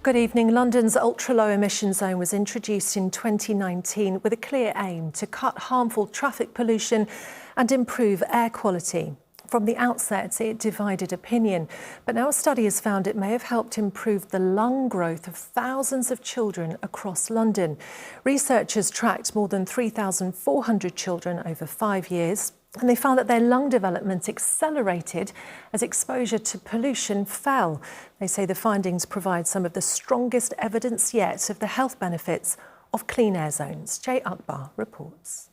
Good evening. London's ultra-low emission zone was introduced in 2019 with a clear aim to cut harmful traffic pollution and improve air quality. From the outset, it divided opinion, but now a study has found it may have helped improve the lung growth of thousands of children across London. Researchers tracked more than 3,400 children over 5 years, and they found that their lung development accelerated as exposure to pollution fell. They say the findings provide some of the strongest evidence yet of the health benefits of clean air zones. Jay Akbar reports.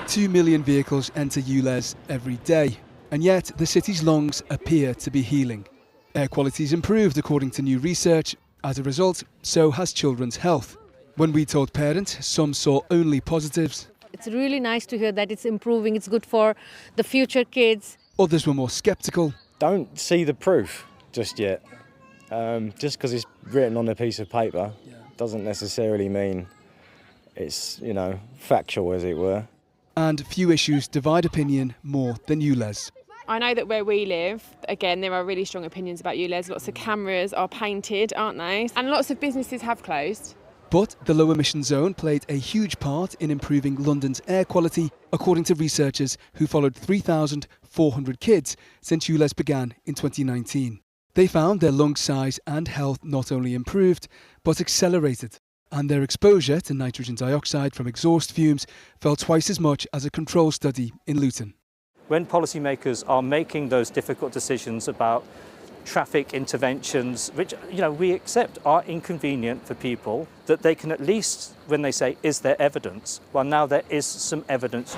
2 million vehicles enter ULEZ every day, and yet the city's lungs appear to be healing. Air quality's improved according to new research. As a result, so has children's health. When we told parents, some saw only positives. It's really nice to hear that it's improving, it's good for the future kids. Others were more sceptical. Don't see the proof just yet. Just because it's written on a piece of paper doesn't necessarily mean it's, factual, as it were. And few issues divide opinion more than ULEZ. I know that where we live, again, there are really strong opinions about ULEZ. Lots of cameras are painted, aren't they? And lots of businesses have closed. But the low emission zone played a huge part in improving London's air quality, according to researchers who followed 3,400 kids since ULEZ began in 2019. They found their lung size and health not only improved, but accelerated. And their exposure to nitrogen dioxide from exhaust fumes fell twice as much as a control study in Luton. When policymakers are making those difficult decisions about traffic interventions, which we accept are inconvenient for people, that they can at least, when they say, is there evidence? Well, now there is some evidence.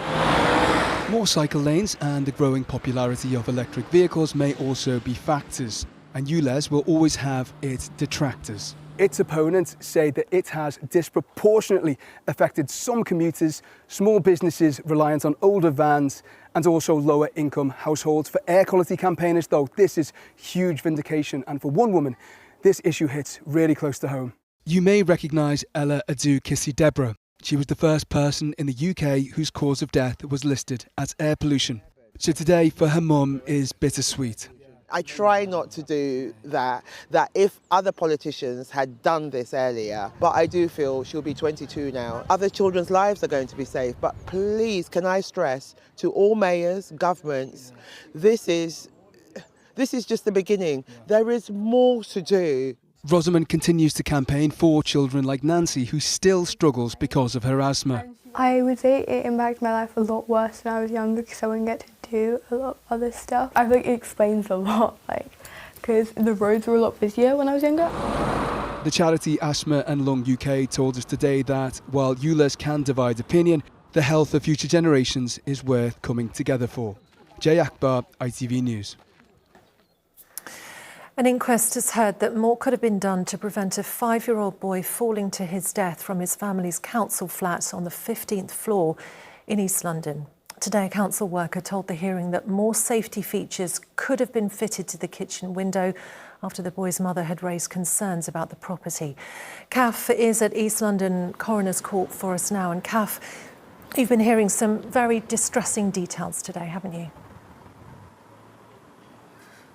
More cycle lanes and the growing popularity of electric vehicles may also be factors, and ULEZ will always have its detractors. Its opponents say that it has disproportionately affected some commuters, small businesses reliant on older vans, and also lower income households. For air quality campaigners, though, this is huge vindication. And for one woman, this issue hits really close to home. You may recognise Ella Adu Kissi-Deborah. She was the first person in the UK whose cause of death was listed as air pollution. So today, for her mum, is bittersweet. I try not to do that if other politicians had done this earlier, but I do feel she'll be 22 now. Other children's lives are going to be saved, but please, can I stress to all mayors, governments, this is just the beginning. There is more to do. Rosamond continues to campaign for children like Nancy, who still struggles because of her asthma. I would say it impacted my life a lot worse when I was younger because I wouldn't get to do a lot of other stuff. I think it explains a lot, because the roads were a lot busier when I was younger. The charity Asthma and Lung UK told us today that while ULEZ can divide opinion, the health of future generations is worth coming together for. Jay Akbar, ITV News. An inquest has heard that more could have been done to prevent a 5-year-old boy falling to his death from his family's council flat on the 15th floor in East London. Today, a council worker told the hearing that more safety features could have been fitted to the kitchen window after the boy's mother had raised concerns about the property. Kath is at East London Coroner's Court for us now. And Kath, you've been hearing some very distressing details today, haven't you?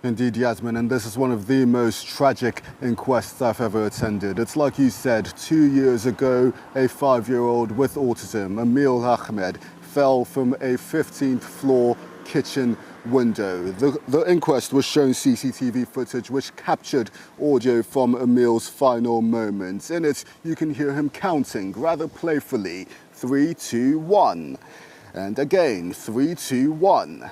Indeed, Yasmin, and this is one of the most tragic inquests I've ever attended. It's like you said, 2 years ago, a 5-year-old with autism, Emil Ahmed, fell from a 15th floor kitchen window. The inquest was showing CCTV footage which captured audio from Emil's final moments. In it, you can hear him counting rather playfully, 3, 2, 1. And again, 3, 2, 1.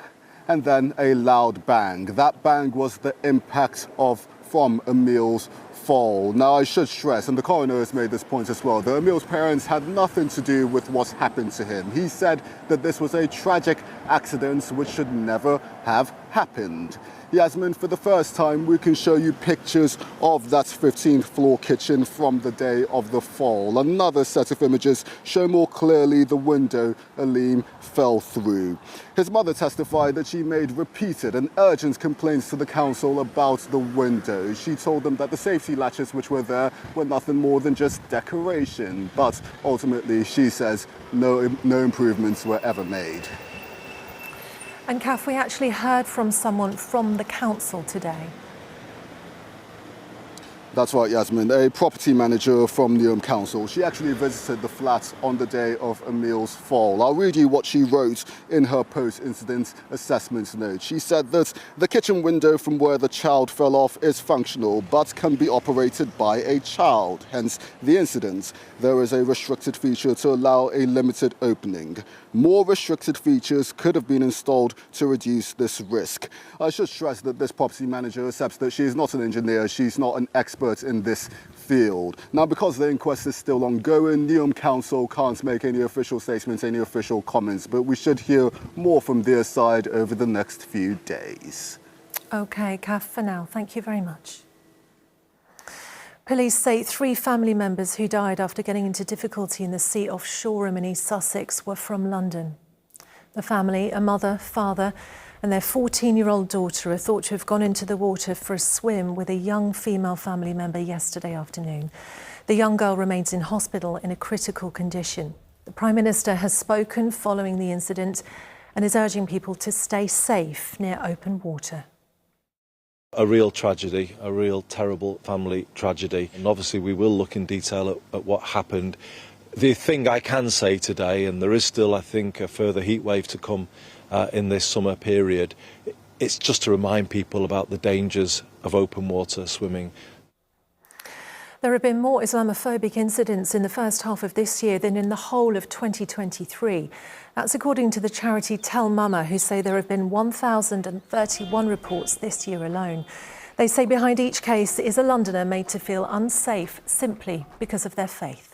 And then a loud bang. That bang was the impact from Emil's fall. Now, I should stress, and the coroner has made this point as well, that Emil's parents had nothing to do with what's happened to him. He said that this was a tragic accident which should never have happened. Yasmin, for the first time, we can show you pictures of that 15th floor kitchen from the day of the fall. Another set of images show more clearly the window Aleem fell through. His mother testified that she made repeated and urgent complaints to the council about the window. She told them that the safety latches which were there were nothing more than just decoration. But ultimately, she says no improvements were ever made. And Kath, we actually heard from someone from the council today. That's right, Yasmin. A property manager from Newham Council. She actually visited the flat on the day of Emil's fall. I'll read you what she wrote in her post-incident assessment note. She said that the kitchen window from where the child fell off is functional but can be operated by a child, hence the incident. There is a restricted feature to allow a limited opening. More restricted features could have been installed to reduce this risk. I should stress that this property manager accepts that she is not an engineer, she's not an expert in this field. Now, because the inquest is still ongoing, Newham Council can't make any official statements, any official comments, but we should hear more from their side over the next few days. OK, Kath, for now, thank you very much. Police say 3 family members who died after getting into difficulty in the sea off Shoreham in East Sussex were from London. The family, a mother, father and their 14-year-old daughter, are thought to have gone into the water for a swim with a young female family member yesterday afternoon. The young girl remains in hospital in a critical condition. The Prime Minister has spoken following the incident and is urging people to stay safe near open water. A real tragedy, a real terrible family tragedy. And obviously we will look in detail at what happened. The thing I can say today, and there is still, I think, a further heat wave to come in this summer period, it's just to remind people about the dangers of open water swimming. There have been more Islamophobic incidents in the first half of this year than in the whole of 2023. That's according to the charity Tell Mama, who say there have been 1,031 reports this year alone. They say behind each case is a Londoner made to feel unsafe simply because of their faith.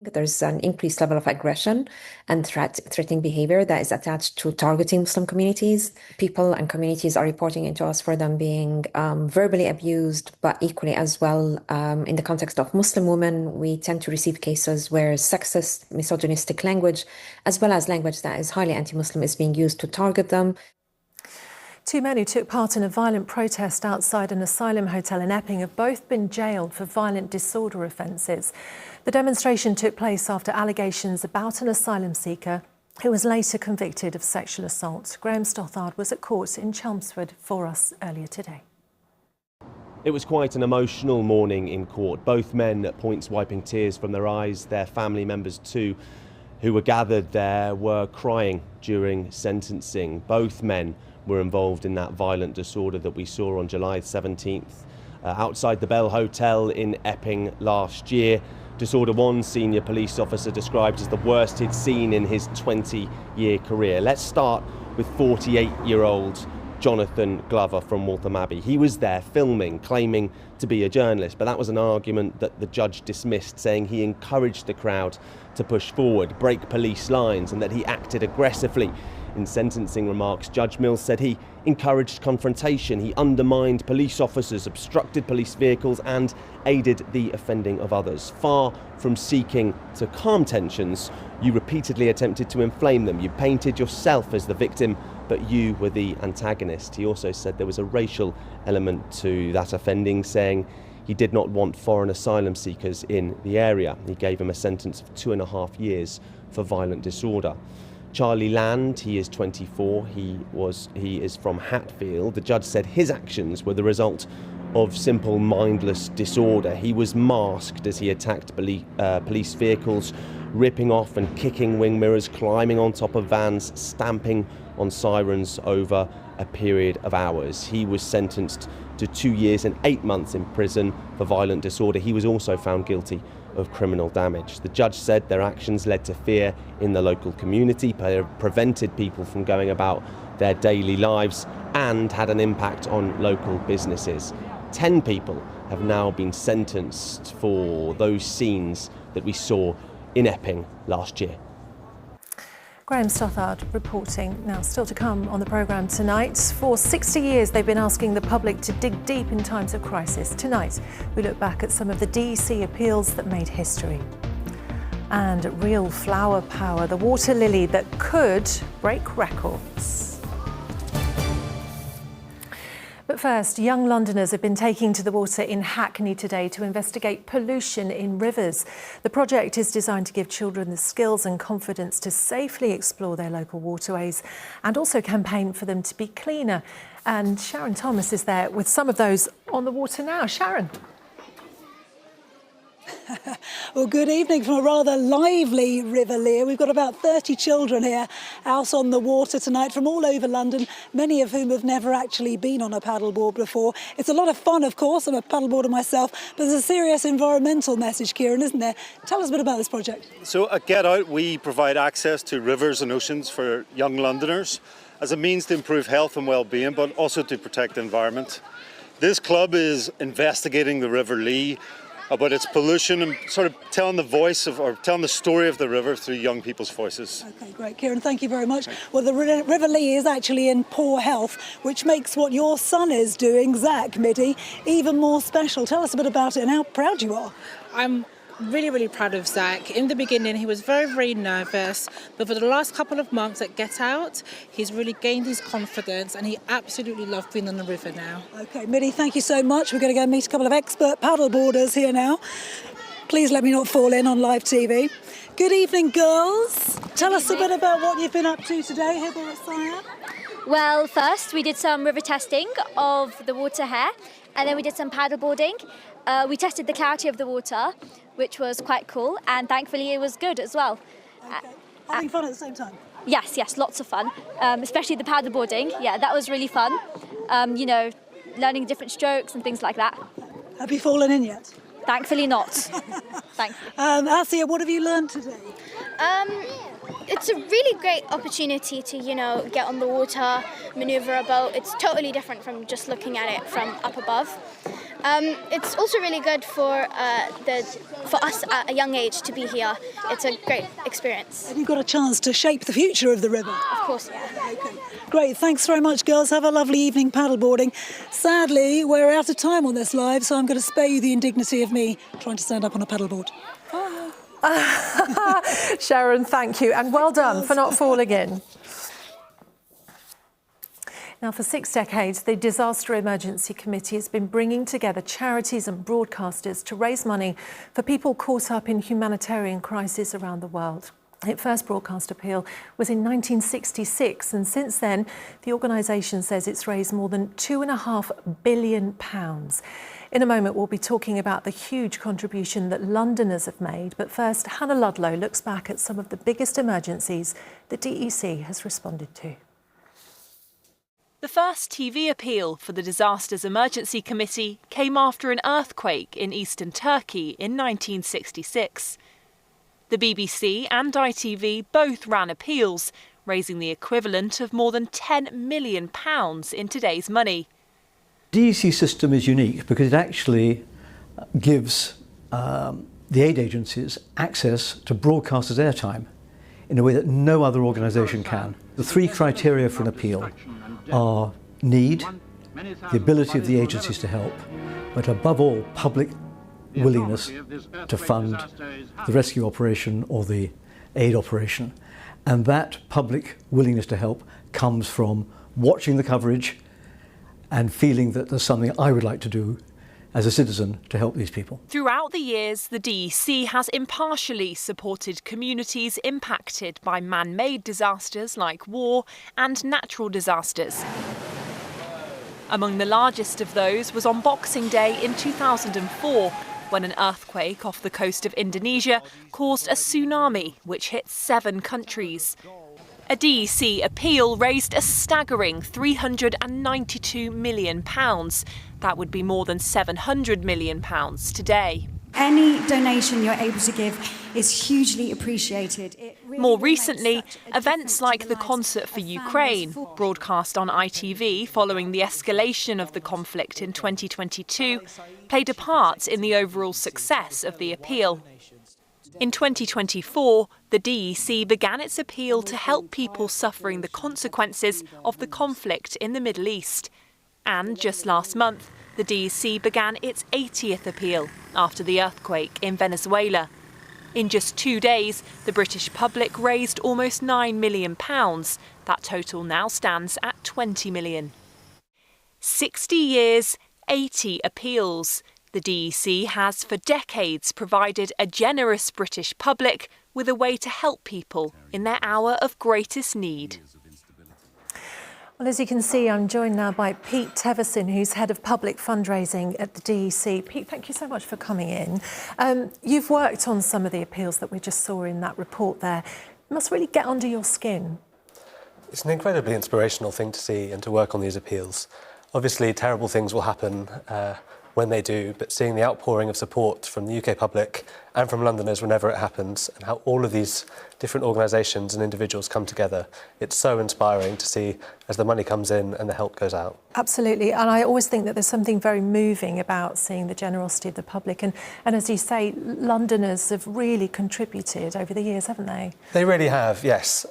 There's an increased level of aggression and threatening behavior that is attached to targeting Muslim communities. People and communities are reporting into us for them being verbally abused, but equally as well in the context of Muslim women, we tend to receive cases where sexist, misogynistic language, as well as language that is highly anti-Muslim, is being used to target them. 2 men who took part in a violent protest outside an asylum hotel in Epping have both been jailed for violent disorder offences. The demonstration took place after allegations about an asylum seeker who was later convicted of sexual assault. Graham Stothard was at court in Chelmsford for us earlier today. It was quite an emotional morning in court. Both men at points wiping tears from their eyes. Their family members too, who were gathered there, were crying during sentencing. Both men were involved in that violent disorder that we saw on July 17th outside the Bell Hotel in Epping last year. Disorder one senior police officer described as the worst he'd seen in his 20-year career. Let's start with 48-year-old Jonathan Glover from Waltham Abbey. He was there filming, claiming to be a journalist, but that was an argument that the judge dismissed, saying he encouraged the crowd to push forward, break police lines, and that he acted aggressively. In sentencing remarks, Judge Mills said he encouraged confrontation, he undermined police officers, obstructed police vehicles and aided the offending of others. Far from seeking to calm tensions, you repeatedly attempted to inflame them. You painted yourself as the victim, but you were the antagonist. He also said there was a racial element to that offending, saying he did not want foreign asylum seekers in the area. He gave him a sentence of 2.5 years for violent disorder. Charlie Land, he is 24, he is from Hatfield. The judge said his actions were the result of simple mindless disorder. He was masked as he attacked police vehicles, ripping off and kicking wing mirrors, climbing on top of vans, stamping on sirens over a period of hours. He was sentenced to 2 years and 8 months in prison for violent disorder. He was also found guilty of criminal damage. The judge said their actions led to fear in the local community, prevented people from going about their daily lives and had an impact on local businesses. 10 people have now been sentenced for those scenes that we saw in Epping last year. Graham Stothard reporting. Now, still to come on the programme tonight. For 60 years, they've been asking the public to dig deep in times of crisis. Tonight, we look back at some of the DEC appeals that made history. And real flower power, the water lily that could break records. But first, young Londoners have been taking to the water in Hackney today to investigate pollution in rivers. The project is designed to give children the skills and confidence to safely explore their local waterways and also campaign for them to be cleaner. And Sharon Thomas is there with some of those on the water now. Sharon. Well, good evening from a rather lively River Lear. We've got about 30 children here out on the water tonight from all over London, many of whom have never actually been on a paddleboard before. It's a lot of fun, of course. I'm a paddleboarder myself, but there's a serious environmental message, Kieran, isn't there? Tell us a bit about this project. So at Get Out, we provide access to rivers and oceans for young Londoners as a means to improve health and well-being, but also to protect the environment. This club is investigating the River Lee, about its pollution and sort of telling the story of the river through young people's voices. OK, great. Kieran, thank you very much. Well, the River Lee is actually in poor health, which makes what your son is doing, Zach Middy, even more special. Tell us a bit about it and how proud you are. I'm really proud of Zach. In the beginning, he was very nervous, but for the last couple of months at Get Out, he's really gained his confidence and he absolutely loves being on the river now. OK, Middy, thank you so much. We're going to go meet a couple of expert paddleboarders here now. Please let me not fall in on live TV. Good evening, girls. Tell us a bit about what you've been up to today here at Riverside. Well, first we did some river testing of the water here, and then we did some paddleboarding. We tested the clarity of the water, which was quite cool, and thankfully it was good as well. Okay. Having fun at the same time? Yes, lots of fun, especially the paddleboarding. Yeah, that was really fun. You know, learning different strokes and things like that. Have you fallen in yet? Thankfully not. Thankfully. Asia, what have you learned today? It's a really great opportunity to, get on the water, manoeuvre a boat. It's totally different from just looking at it from up above. It's also really good for us at a young age to be here. It's a great experience. And you've got a chance to shape the future of the river. Of course, yeah. Okay. Great, thanks very much, girls. Have a lovely evening paddleboarding. Sadly, we're out of time on this live, so I'm going to spare you the indignity of me trying to stand up on a paddleboard. Sharon, thank you, and well done for not falling in. Now, for 6 decades, the Disaster Emergency Committee has been bringing together charities and broadcasters to raise money for people caught up in humanitarian crises around the world. Its first broadcast appeal was in 1966, and since then, the organisation says it's raised more than £2.5 billion. In a moment, we'll be talking about the huge contribution that Londoners have made. But first, Hannah Ludlow looks back at some of the biggest emergencies the DEC has responded to. The first TV appeal for the Disasters Emergency Committee came after an earthquake in eastern Turkey in 1966. The BBC and ITV both ran appeals, raising the equivalent of more than £10 million in today's money. The DEC system is unique because it actually gives the aid agencies access to broadcasters' airtime in a way that no other organisation can. The 3 criteria for an appeal are need, the ability of the agencies to help, but above all, public willingness to fund the rescue operation or the aid operation. And that public willingness to help comes from watching the coverage and feeling that there's something I would like to do as a citizen to help these people. Throughout the years, the DEC has impartially supported communities impacted by man-made disasters like war and natural disasters. Among the largest of those was on Boxing Day in 2004, when an earthquake off the coast of Indonesia caused a tsunami which hit 7 countries. A DEC appeal raised a staggering £392 million. That would be more than £700 million today. Any donation you're able to give is hugely appreciated. More recently, events like the Concert for Ukraine, broadcast on ITV following the escalation of the conflict in 2022, played a part in the overall success of the appeal. In 2024, the DEC began its appeal to help people suffering the consequences of the conflict in the Middle East. And just last month, the DEC began its 80th appeal after the earthquake in Venezuela. In just 2 days, the British public raised almost £9 million. That total now stands at £20 million. 60 years, 80 appeals. The DEC has for decades provided a generous British public with a way to help people in their hour of greatest need. Well, as you can see, I'm joined now by Pete Teverson, who's Head of Public Fundraising at the DEC. Pete, thank you so much for coming in. You've worked on some of the appeals that we just saw in that report there. It must really get under your skin. It's an incredibly inspirational thing to see and to work on these appeals. Obviously, terrible things will happen when they do, but seeing the outpouring of support from the UK public and from Londoners whenever it happens, and how all of these different organisations and individuals come together, it's so inspiring to see as the money comes in and the help goes out. Absolutely, and I always think that there's something very moving about seeing the generosity of the public, and as you say, Londoners have really contributed over the years, haven't they? They really have, yes.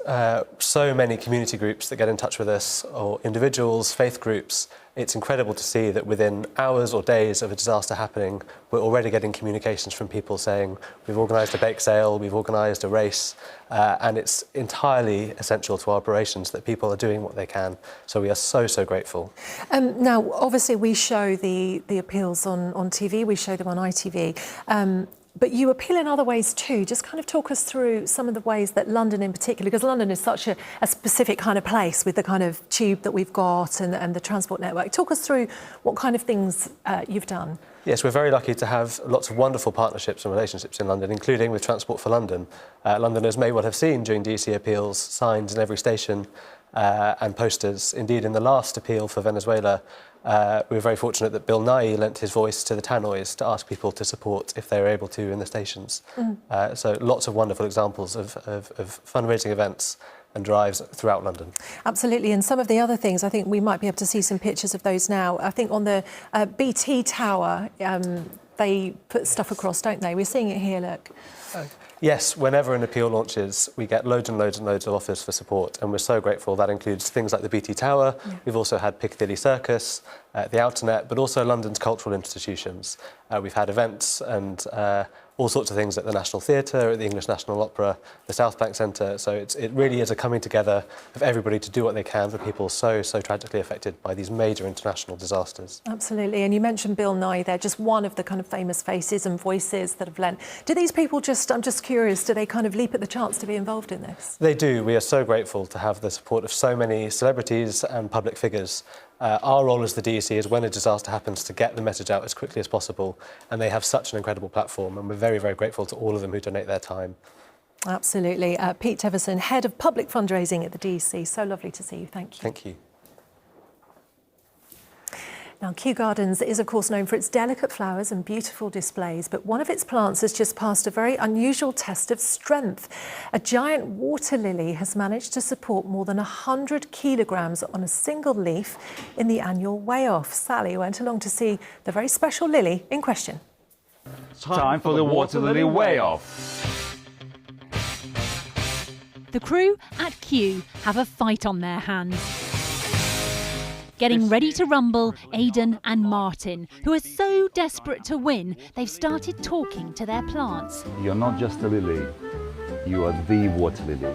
So many community groups that get in touch with us, or individuals, faith groups. It's incredible to see that within hours or days of a disaster happening, we're already getting communications from people saying, we've organised a bake sale, we've organised a race, and it's entirely essential to our operations that people are doing what they can. So we are so, so grateful. Now, obviously, we show the appeals on TV, we show them on ITV. But you appeal in other ways too. Just kind of talk us through some of the ways that London in particular, because London is such a specific kind of place with the kind of tube that we've got and the transport network. Talk us through what kind of things you've done. Yes, we're very lucky to have lots of wonderful partnerships and relationships in London, including with Transport for London. Londoners may well have seen during DEC appeals signs in every station and posters. Indeed, in the last appeal for Venezuela, we were very fortunate that Bill Nye lent his voice to the tannoys to ask people to support if they were able to in the stations. So lots of wonderful examples of fundraising events and drives throughout London. Absolutely, and some of the other things, I think we might be able to see some pictures of those now. I think on the BT Tower, they put stuff across, don't they? We're seeing it here, look. Yes, whenever an appeal launches, we get loads and loads and loads of offers for support, and we're so grateful. That includes things like the BT Tower. Yeah. We've also had Piccadilly Circus, the Outernet, but also London's cultural institutions. We've had events and all sorts of things at the National Theatre, at the English National Opera, the South Bank Centre. So it really is a coming together of everybody to do what they can for people so tragically affected by these major international disasters. Absolutely, and you mentioned Bill Nye there, just one of the kind of famous faces and voices that have lent. Do these people I'm just curious, do they kind of leap at the chance to be involved in this? They do. We are so grateful to have the support of so many celebrities and public figures. Our role as the DEC is when a disaster happens to get the message out as quickly as possible, and they have such an incredible platform, and we're very, very grateful to all of them who donate their time. Absolutely. Pete Teverson, Head of Public Fundraising at the DEC. So lovely to see you. Thank you. Thank you. Now, Kew Gardens is, of course, known for its delicate flowers and beautiful displays, but one of its plants has just passed a very unusual test of strength. A giant water lily has managed to support more than 100 kilograms on a single leaf in the annual weigh-off. Sally went along to see the very special lily in question. Time for the water lily weigh-off. The crew at Kew have a fight on their hands. Getting ready to rumble, Aidan and Martin, who are so desperate to win, they've started talking to their plants. You're not just a lily, you are the water lily.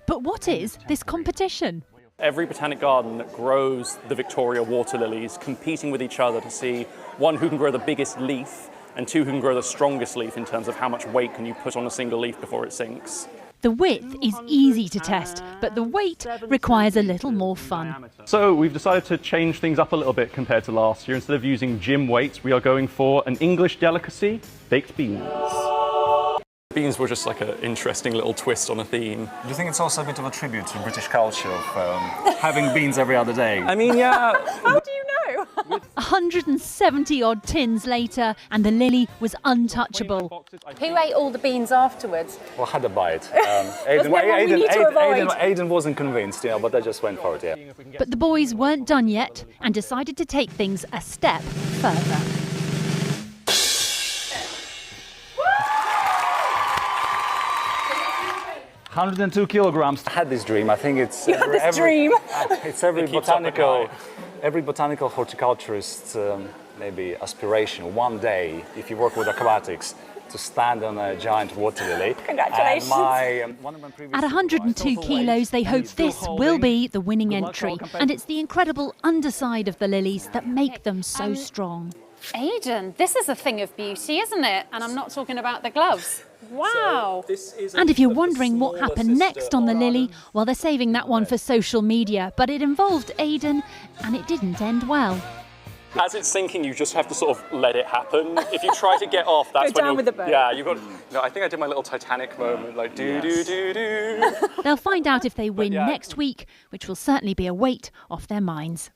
But what is this competition? Every botanic garden grows the Victoria water lilies, competing with each other to see, one, who can grow the biggest leaf, and two, who can grow the strongest leaf in terms of how much weight can you put on a single leaf before it sinks. The width is easy to test, but the weight requires a little more fun. So we've decided to change things up a little bit compared to last year. Instead of using gym weights, we are going for an English delicacy, baked beans. Beans were just like an interesting little twist on a theme. Do you think it's also a bit of a tribute to British culture of having beans every other day? I mean, yeah. How do you know? 170 odd tins later, and the lily was untouchable. Who ate all the beans afterwards? Well, I had a bite. Aidan wasn't convinced, but I just went for it, yeah. But the boys weren't done yet and decided to take things a step further. $102 kilograms. I had this dream. I think it's every botanical horticulturist's maybe aspiration. One day, if you work with aquatics, to stand on a giant water lily. Congratulations. At 102 kilos, they hope this will be the winning entry. And it's the incredible underside of the lilies that make them so strong. Aidan, this is a thing of beauty, isn't it? And I'm not talking about the gloves. Wow. And if you're wondering what happened next on the lily, well, they're saving that one for social media. But it involved Aidan, and it didn't end well. As it's sinking, you just have to sort of let it happen. If you try to get off, that's Go when down with the boat. Yeah, you've got. No, I think I did my little Titanic moment, like do do do do. They'll find out if they win next week, which will certainly be a weight off their minds.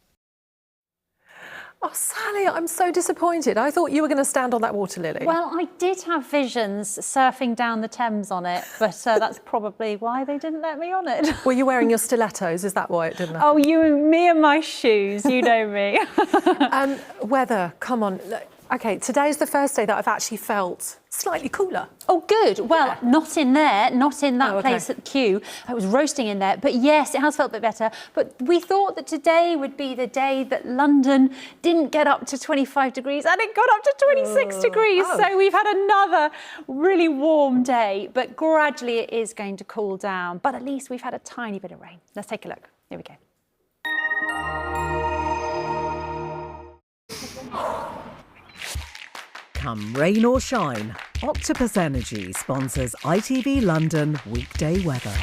Oh, Sally, I'm so disappointed. I thought you were going to stand on that water lily. Well, I did have visions surfing down the Thames on it, but that's probably why they didn't let me on it. Were you wearing your stilettos? Is that why it didn't happen? Oh, me and my shoes, you know me. Weather, come on. OK, today's the first day that I've actually felt slightly cooler. Oh, good. Well, not in there, not in that place at the queue. It was roasting in there. But yes, it has felt a bit better. But we thought that today would be the day that London didn't get up to 25 degrees and it got up to 26 degrees. So we've had another really warm day. But gradually it is going to cool down. But at least we've had a tiny bit of rain. Let's take a look. Here we go. Come rain or shine, Octopus Energy sponsors ITV London weekday weather.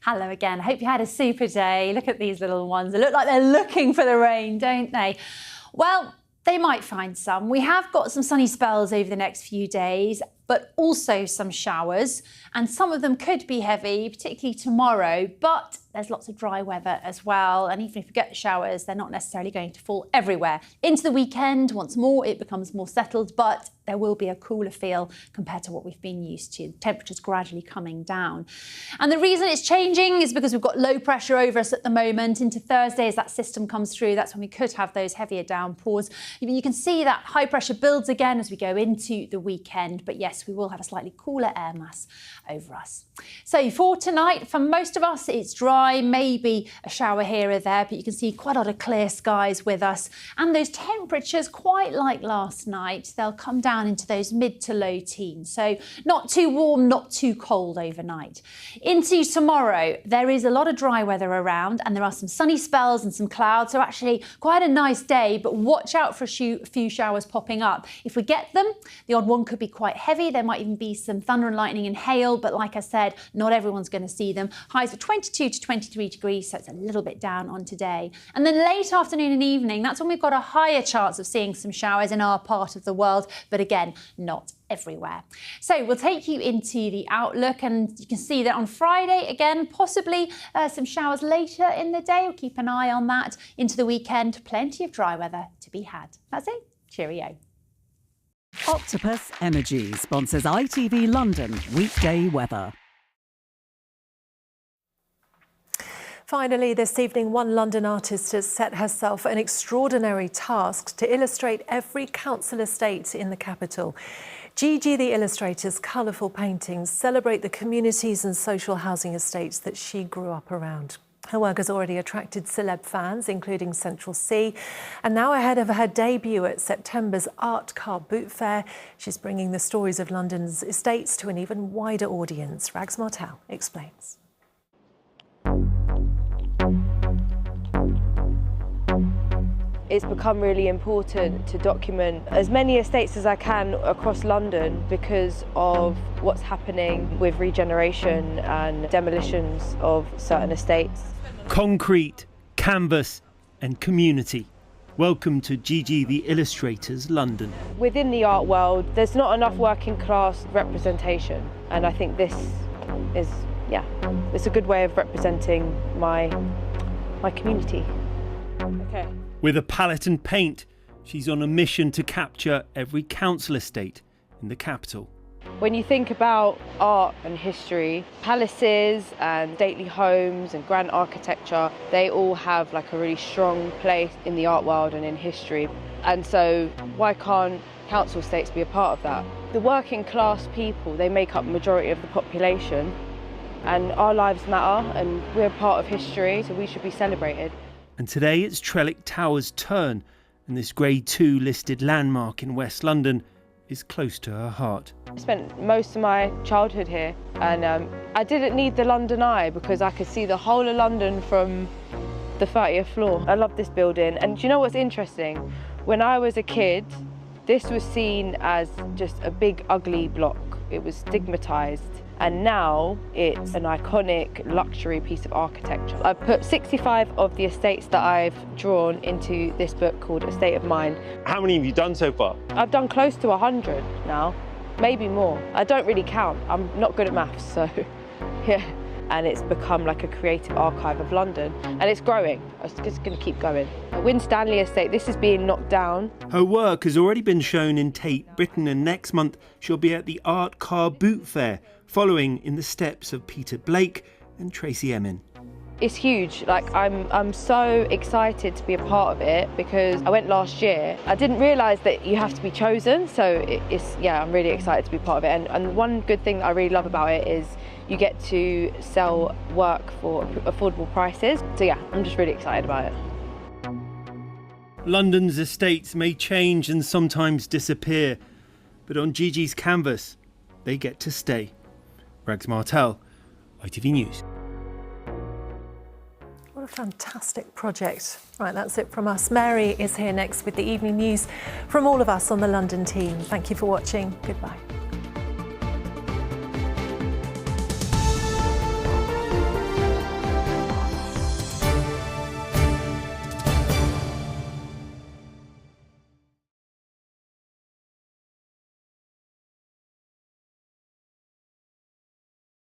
Hello again. Hope you had a super day. Look at these little ones. They look like they're looking for the rain, don't they? Well, they might find some. We have got some sunny spells over the next few days, but also some showers. And some of them could be heavy, particularly tomorrow. But there's lots of dry weather as well. And even if we get the showers, they're not necessarily going to fall everywhere. Into the weekend, once more, it becomes more settled, but there will be a cooler feel compared to what we've been used to. Temperatures gradually coming down. And the reason it's changing is because we've got low pressure over us at the moment. Into Thursday, as that system comes through, that's when we could have those heavier downpours. You can see that high pressure builds again as we go into the weekend. But yes, we will have a slightly cooler air mass over us. So for tonight, for most of us, it's dry, maybe a shower here or there, but you can see quite a lot of clear skies with us. And those temperatures, quite like last night, they'll come down into those mid to low teens. So not too warm, not too cold overnight. Into tomorrow, there is a lot of dry weather around and there are some sunny spells and some clouds. So actually quite a nice day, but watch out for a few showers popping up. If we get them, the odd one could be quite heavy. There might even be some thunder and lightning and hail, but like I said, not everyone's going to see them. Highs of 22 to 23 degrees, so it's a little bit down on today. And then late afternoon and evening, that's when we've got a higher chance of seeing some showers in our part of the world, but again, not everywhere. So we'll take you into the outlook, and you can see that on Friday, again, possibly some showers later in the day. We'll keep an eye on that. Into the weekend, plenty of dry weather to be had. That's it. Cheerio. Octopus Energy sponsors ITV London weekday weather. Finally, this evening, one London artist has set herself an extraordinary task to illustrate every council estate in the capital. Gigi the illustrator's colourful paintings celebrate the communities and social housing estates that she grew up around. Her work has already attracted celeb fans, including Central C. And now ahead of her debut at September's Art Car Boot Fair, she's bringing the stories of London's estates to an even wider audience. Rags Martel explains. It's become really important to document as many estates as I can across London because of what's happening with regeneration and demolitions of certain estates. Concrete, canvas and community. Welcome to Gigi the Illustrator's London. Within the art world, there's not enough working class representation, and I think this is, it's a good way of representing my community. Okay. With a palette and paint, she's on a mission to capture every council estate in the capital. When you think about art and history, palaces and stately homes and grand architecture, they all have like a really strong place in the art world and in history. And so why can't council estates be a part of that? The working class people, they make up the majority of the population, and our lives matter and we're part of history, so we should be celebrated. And today it's Trellick Tower's turn, and this Grade 2 listed landmark in West London is close to her heart. I spent most of my childhood here, and I didn't need the London Eye because I could see the whole of London from the 30th floor. I love this building, and do you know what's interesting? When I was a kid, this was seen as just a big ugly block. It was stigmatised, and now it's an iconic luxury piece of architecture. I've put 65 of the estates that I've drawn into this book called A State of Mind. How many have you done so far? I've done close to 100 now, maybe more. I don't really count. I'm not good at maths, so yeah. And it's become like a creative archive of London, and it's growing. It's just going to keep going. Winstanley Estate, this is being knocked down. Her work has already been shown in Tate Britain, and next month she'll be at the Art Car Boot Fair, following in the steps of Peter Blake and Tracy Emin. It's huge. Like I'm so excited to be a part of it because I went last year. I didn't realise that you have to be chosen, so I'm really excited to be part of it. And one good thing that I really love about it is you get to sell work for affordable prices. So yeah, I'm just really excited about it. London's estates may change and sometimes disappear, but on Gigi's canvas, they get to stay. Rags Martel, ITV News. What a fantastic project. Right, that's it from us. Mary is here next with the evening news. From all of us on the London team, thank you for watching. Goodbye.